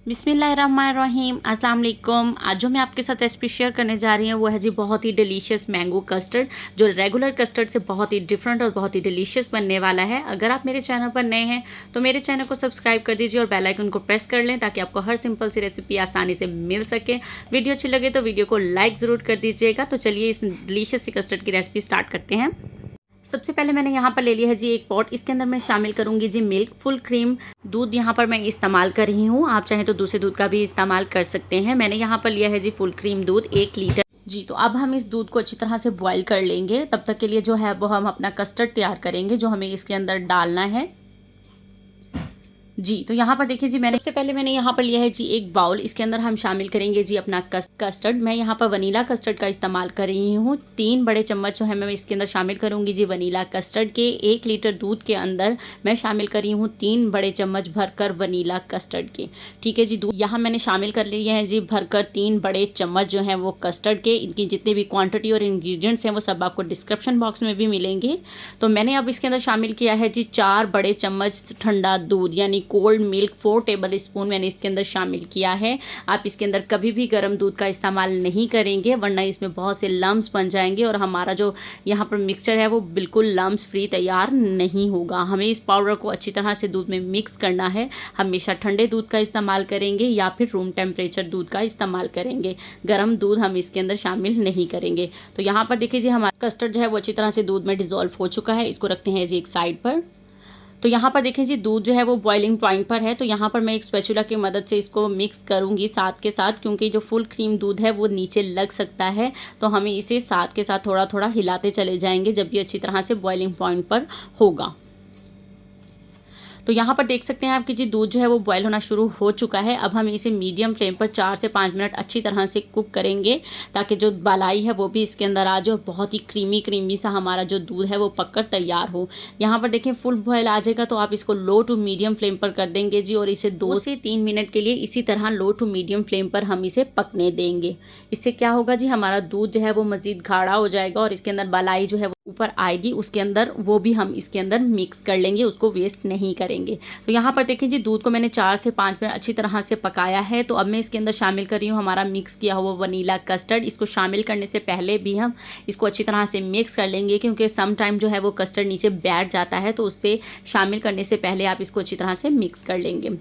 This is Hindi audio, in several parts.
बिस्मिल्लाहिर्रहमानिर्रहीम अस्सलाम वालेकुम। आज जो मैं आपके साथ रेसिपी शेयर करने जा रही हूँ वो है जी बहुत ही डिलीशियस मैंगो कस्टर्ड, जो रेगुलर कस्टर्ड से बहुत ही डिफरेंट और बहुत ही डिलीशियस बनने वाला है। अगर आप मेरे चैनल पर नए हैं तो मेरे चैनल को सब्सक्राइब कर दीजिए और बेल आइकन को प्रेस कर लें ताकि आपको हर सिंपल सी रेसिपी आसानी से मिल सके। वीडियो अच्छी लगे तो वीडियो को लाइक ज़रूर कर दीजिएगा। तो चलिए इस डिलीशियस सी कस्टर्ड की रेसिपी स्टार्ट करते हैं। सबसे पहले मैंने यहाँ पर ले लिया है जी एक पॉट। इसके अंदर मैं शामिल करूँगी जी मिल्क, फुल क्रीम दूध यहाँ पर मैं इस्तेमाल कर रही हूँ। आप चाहें तो दूसरे दूध का भी इस्तेमाल कर सकते हैं। मैंने यहाँ पर लिया है जी फुल क्रीम दूध 1 लीटर जी। तो अब हम इस दूध को अच्छी तरह से बॉईल कर लेंगे। तब तक के लिए जो है वो हम अपना कस्टर्ड तैयार करेंगे जो हमें इसके अंदर डालना है जी। तो यहाँ पर देखिए जी, सबसे पहले मैंने यहाँ पर लिया है जी एक बाउल। इसके अंदर हम शामिल करेंगे जी अपना कस्टर्ड। मैं यहाँ पर वनीला कस्टर्ड का इस्तेमाल कर रही हूँ। 3 बड़े चम्मच जो है मैं इसके अंदर शामिल करूँगी जी वनीला कस्टर्ड के। 1 लीटर दूध के अंदर मैं शामिल कर रही हूँ 3 बड़े चम्मच भरकर वनीला कस्टर्ड के। ठीक है जी, दूध यहाँ मैंने शामिल कर लिए हैं जी भरकर 3 बड़े चम्मच जो हैं वो कस्टर्ड के। इनकी जितनी भी क्वान्टिटी और इन्ग्रीडियंट्स हैं वो सब आपको डिस्क्रिप्शन बॉक्स में भी मिलेंगे। तो मैंने अब इसके अंदर शामिल किया है जी 4 बड़े चम्मच ठंडा दूध यानी कोल्ड मिल्क 4 टेबल स्पून मैंने इसके अंदर शामिल किया है। आप इसके अंदर कभी भी गर्म दूध का इस्तेमाल नहीं करेंगे वरना इसमें बहुत से लम्स बन जाएंगे और हमारा जो यहाँ पर मिक्सचर है वो बिल्कुल लम्स फ्री तैयार नहीं होगा। हमें इस पाउडर को अच्छी तरह से दूध में मिक्स करना है। हमेशा ठंडे दूध का इस्तेमाल करेंगे या फिर रूम टेम्परेचर दूध का इस्तेमाल करेंगे। गर्म दूध हम इसके अंदर शामिल नहीं करेंगे। तो यहाँ पर देखिए जी हमारा कस्टर्ड जो है वो अच्छी तरह से दूध में डिज़ोल्व हो चुका है। इसको रखते हैं जी एक साइड पर। तो यहाँ पर देखें जी दूध जो है वो बॉइलिंग पॉइंट पर है। तो यहाँ पर मैं एक स्पैचुला की मदद से इसको मिक्स करूँगी साथ के साथ, क्योंकि जो फुल क्रीम दूध है वो नीचे लग सकता है। तो हमें इसे साथ के साथ थोड़ा थोड़ा हिलाते चले जाएंगे जब ये अच्छी तरह से बॉइलिंग पॉइंट पर होगा। तो यहाँ पर देख सकते हैं आप कि जी दूध जो है वो बॉयल होना शुरू हो चुका है। अब हम इसे मीडियम फ्लेम पर 4 से 5 मिनट अच्छी तरह से कुक करेंगे ताकि जो बालाई है वो भी इसके अंदर आ जाए और बहुत ही क्रीमी सा हमारा जो दूध है वो पककर तैयार हो। यहाँ पर देखें फुल बॉयल आ जाएगा तो आप इसको लो टू मीडियम फ्लेम पर कर देंगे जी और इसे 2 से 3 मिनट के लिए इसी तरह लो टू मीडियम फ्लेम पर हम इसे पकने देंगे। इससे क्या होगा जी हमारा दूध जो है वो मज़ीद गाढ़ा हो जाएगा और इसके अंदर बालाई जो है ऊपर आएगी, उसके अंदर वो भी हम इसके अंदर मिक्स कर लेंगे, उसको वेस्ट नहीं करेंगे। तो यहाँ पर देखिए जी दूध को मैंने 4 से 5 मिनट अच्छी तरह से पकाया है। तो अब मैं इसके अंदर शामिल कर रही हूँ हमारा मिक्स किया हुआ वनीला कस्टर्ड। इसको शामिल करने से पहले भी हम इसको अच्छी तरह से मिक्स कर लेंगे क्योंकि सम टाइम जो है वो कस्टर्ड नीचे बैठ जाता है। तो उससे शामिल करने से पहले आप इसको अच्छी तरह से मिक्स कर लेंगे।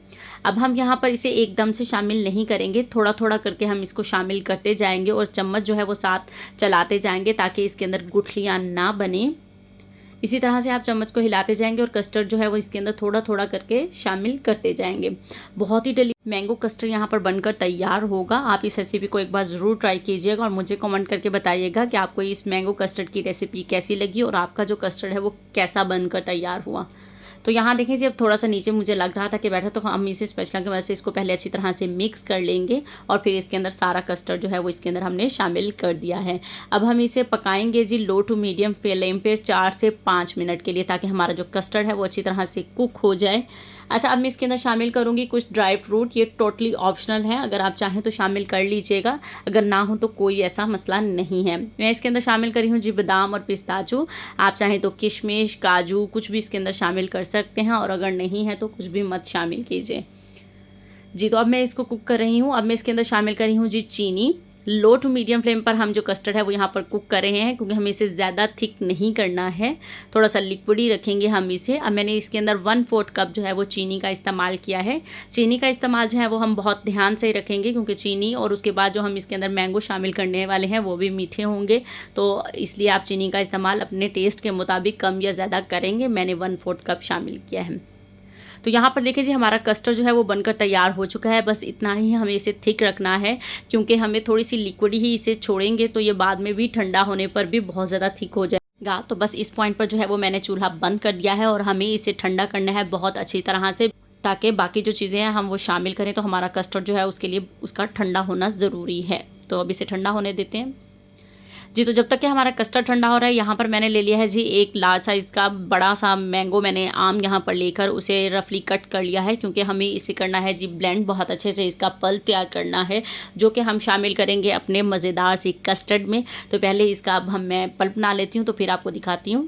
अब हम यहाँ पर इसे एकदम से शामिल नहीं करेंगे, थोड़ा थोड़ा करके हम इसको शामिल करते जाएंगे और चम्मच जो है वो साथ चलाते जाएंगे ताकि इसके अंदर गुठलियाँ ना बने। इसी तरह से आप चम्मच को हिलाते जाएंगे और कस्टर्ड जो है वो इसके अंदर थोड़ा थोड़ा करके शामिल करते जाएंगे। बहुत ही मैंगो कस्टर्ड यहाँ पर बनकर तैयार होगा। आप इस रेसिपी को एक बार ज़रूर ट्राई कीजिएगा और मुझे कमेंट करके बताइएगा कि आपको इस मैंगो कस्टर्ड की रेसिपी कैसी लगी और आपका जो कस्टर्ड है वो कैसा बनकर तैयार हुआ। तो यहाँ देखें जी अब थोड़ा सा नीचे मुझे लग रहा था कि बैठा, तो हम इसे स्पैचुला की वजह से इसको पहले अच्छी तरह से मिक्स कर लेंगे और फिर इसके अंदर सारा कस्टर्ड जो है वो इसके अंदर हमने शामिल कर दिया है। अब हम इसे पकाएंगे जी लो टू मीडियम फ्लेम पे 4 से 5 मिनट के लिए ताकि हमारा जो कस्टर्ड है वो अच्छी तरह से कुक हो जाए। अच्छा, अब मैं इसके अंदर शामिल करूँगी कुछ ड्राई फ्रूट। ये टोटली ऑप्शनल है, अगर आप चाहें तो शामिल कर लीजिएगा, अगर ना हो तो कोई ऐसा मसला नहीं है। मैं इसके अंदर शामिल करी हूँ जी बादाम और पिस्ताचू। आप चाहें तो किशमिश, काजू कुछ भी इसके अंदर शामिल कर सकते हैं और अगर नहीं है तो कुछ भी मत शामिल कीजिए जी। तो अब मैं इसको कुक कर रही हूँ। अब मैं इसके अंदर शामिल कर रही हूँ जी चीनी। लो टू मीडियम फ्लेम पर हम जो कस्टर्ड है वो यहाँ पर कुक कर रहे हैं क्योंकि हमें इसे ज़्यादा थिक नहीं करना है, थोड़ा सा लिक्विड ही रखेंगे हम इसे। अब मैंने इसके अंदर 1/4 कप जो है वो चीनी का इस्तेमाल किया है। चीनी का इस्तेमाल जो है वो हम बहुत ध्यान से रखेंगे क्योंकि चीनी और उसके बाद जो हम इसके अंदर मैंगो शामिल करने वाले हैं वो भी मीठे होंगे, तो इसलिए आप चीनी का इस्तेमाल अपने टेस्ट के मुताबिक कम या ज़्यादा करेंगे। मैंने 1/4 कप शामिल किया है। तो यहाँ पर देखिए जी हमारा कस्टर्ड जो है वो बनकर तैयार हो चुका है। बस इतना ही हमें इसे थिक रखना है क्योंकि हमें थोड़ी सी लिक्विड ही इसे छोड़ेंगे तो ये बाद में भी ठंडा होने पर भी बहुत ज़्यादा थिक हो जाएगा। तो बस इस पॉइंट पर जो है वो मैंने चूल्हा बंद कर दिया है और हमें इसे ठंडा करना है बहुत अच्छी तरह से ताकि बाकी जो चीज़ें हैं हम वो शामिल करें। तो हमारा कस्टर्ड जो है उसके लिए उसका ठंडा होना ज़रूरी है। तो अब इसे ठंडा होने देते हैं जी। तो जब तक कि हमारा कस्टर्ड ठंडा हो रहा है यहाँ पर मैंने ले लिया है जी एक लार्ज साइज़ का बड़ा सा मैंगो। मैंने आम यहाँ पर लेकर उसे रफली कट कर लिया है क्योंकि हमें इसे करना है जी ब्लेंड, बहुत अच्छे से इसका पल्प तैयार करना है जो कि हम शामिल करेंगे अपने मज़ेदार सी कस्टर्ड में। तो पहले इसका अब मैं पल्प बना लेती हूँ तो फिर आपको दिखाती हूँ।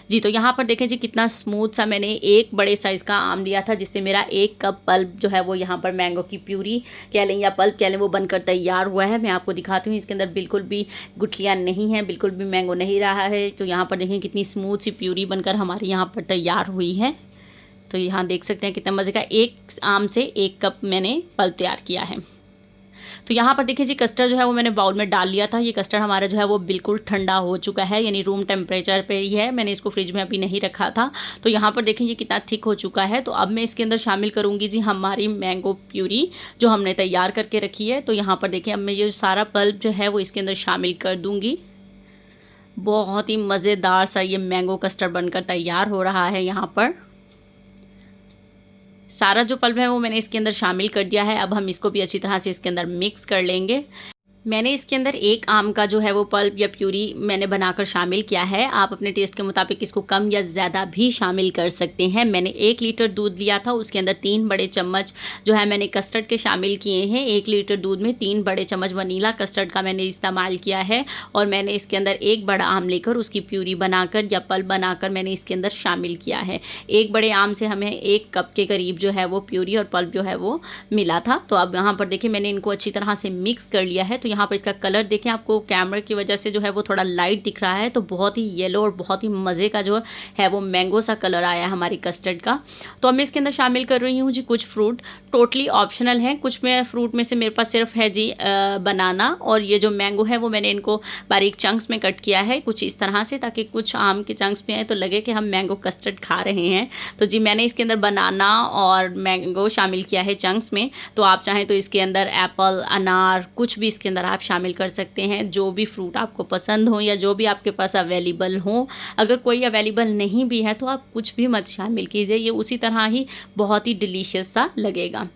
जी, तो यहाँ पर देखें जी कितना स्मूथ सा मैंने एक बड़े साइज़ का आम लिया था, जिससे मेरा 1 कप पल्प जो है वो यहाँ पर मैंगो की प्यूरी कह लें या पल्प कह लें वो बनकर तैयार हुआ है। मैं आपको दिखाती हूँ, इसके अंदर बिल्कुल भी गुठलियाँ नहीं हैं, बिल्कुल भी मैंगो नहीं रहा है। तो यहाँ पर देखें कितनी स्मूथ सी प्यूरी बनकर हमारे यहाँ पर तैयार हुई है। तो यहाँ देख सकते हैं कितना मज़े का, एक आम से 1 कप मैंने पल्प तैयार किया है। तो यहाँ पर देखिए जी कस्टर्ड जो है वो मैंने बाउल में डाल लिया था। ये कस्टर्ड हमारा जो है वो बिल्कुल ठंडा हो चुका है, यानी रूम टेम्परेचर पे ही है। मैंने इसको फ्रिज में अभी नहीं रखा था। तो यहाँ पर देखें ये कितना थिक हो चुका है। तो अब मैं इसके अंदर शामिल करूँगी जी हमारी मैंगो प्यूरी जो हमने तैयार करके रखी है। तो यहाँ पर देखें अब मैं ये सारा पल्प जो है वो इसके अंदर शामिल कर दूँगी। बहुत ही मज़ेदार सा ये मैंगो कस्टर्ड बनकर तैयार हो रहा है। यहाँ पर सारा जो पल्प है वो मैंने इसके अंदर शामिल कर दिया है। अब हम इसको भी अच्छी तरह से इसके अंदर मिक्स कर लेंगे। मैंने इसके अंदर 1 आम का जो है वो पल्प या प्यूरी मैंने बनाकर शामिल किया है। आप अपने टेस्ट के मुताबिक इसको कम या ज़्यादा भी शामिल कर सकते हैं। मैंने 1 लीटर दूध लिया था, उसके अंदर 3 बड़े चम्मच जो है मैंने कस्टर्ड के शामिल किए हैं। 1 लीटर दूध में 3 बड़े चम्मच वनीला कस्टर्ड का मैंने इस्तेमाल किया है। और मैंने इसके अंदर 1 बड़ा आम लेकर उसकी प्यूरी बनाकर या पल्प बनाकर मैंने इसके अंदर शामिल किया है। 1 बड़े आम से हमें 1 कप के करीब जो है वो प्यूरी और पल्प जो है वो मिला था। तो अब यहाँ पर देखिए मैंने इनको अच्छी तरह से मिक्स कर लिया है। तो यहाँ पर इसका कलर देखें, आपको कैमरे की वजह से जो है वो थोड़ा लाइट दिख रहा है, तो बहुत ही येलो और बहुत ही मज़े का जो है वो मैंगो सा कलर आया है हमारी कस्टर्ड का। तो अब मैं इसके अंदर शामिल कर रही हूँ जी कुछ फ्रूट, टोटली ऑप्शनल है। कुछ में फ्रूट में से मेरे पास सिर्फ है जी बनाना, और ये जो मैंगो है वो मैंने इनको बारीक चंक्स में कट किया है कुछ इस तरह से, ताकि कुछ आम के चंक्स में आए तो लगे कि हम मैंगो कस्टर्ड खा रहे हैं। तो जी मैंने इसके अंदर बनाना और मैंगो शामिल किया है चंक्स में। तो आप चाहें तो इसके अंदर एप्पल, अनार, कुछ भी इसके अंदर आप शामिल कर सकते हैं, जो भी फ्रूट आपको पसंद हो या जो भी आपके पास अवेलेबल हो। अगर कोई अवेलेबल नहीं भी है तो आप कुछ भी मत शामिल कीजिए, ये उसी तरह ही बहुत ही डिलीशियस सा लगेगा।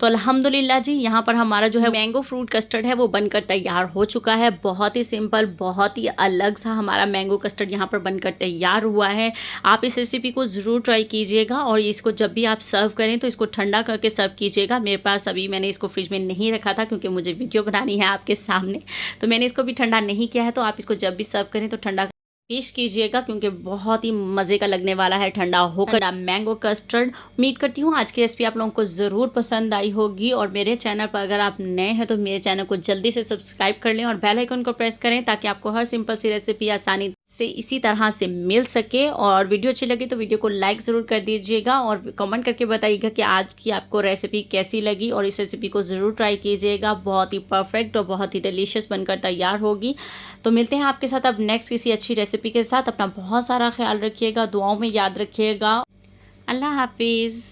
तो अल्हम्दुलिल्लाह जी यहाँ पर हमारा जो है मैंगो फ्रूट कस्टर्ड है वो बनकर तैयार हो चुका है। बहुत ही सिंपल, बहुत ही अलग सा हमारा मैंगो कस्टर्ड यहाँ पर बनकर तैयार हुआ है। आप इस रेसिपी को ज़रूर ट्राई कीजिएगा, और इसको जब भी आप सर्व करें तो इसको ठंडा करके सर्व कीजिएगा। मेरे पास अभी मैंने इसको फ्रिज में नहीं रखा था क्योंकि मुझे वीडियो बनानी है आपके सामने, तो मैंने इसको भी ठंडा नहीं किया है। तो आप इसको जब भी सर्व करें तो ठंडा पेश कीजिएगा, क्योंकि बहुत ही मज़े का लगने वाला है ठंडा होकर मैंगो कस्टर्ड। उम्मीद करती हूँ आज की रेसिपी आप लोगों को ज़रूर पसंद आई होगी। और मेरे चैनल पर अगर आप नए हैं तो मेरे चैनल को जल्दी से सब्सक्राइब कर लें और बेल आइकन को प्रेस करें, ताकि आपको हर सिंपल सी रेसिपी आसानी से इसी तरह से मिल सके। और वीडियो अच्छी लगी तो वीडियो को लाइक ज़रूर कर दीजिएगा, और कमेंट करके बताइएगा कि आज की आपको रेसिपी कैसी लगी, और इस रेसिपी को ज़रूर ट्राई कीजिएगा। बहुत ही परफेक्ट और बहुत ही डिलीशियस बनकर तैयार होगी। तो मिलते हैं आपके साथ अब नेक्स्ट किसी अच्छी रेसिपी के साथ। अपना बहुत सारा ख्याल रखिएगा, दुआओं में याद रखिएगा। अल्लाह हाफिज़।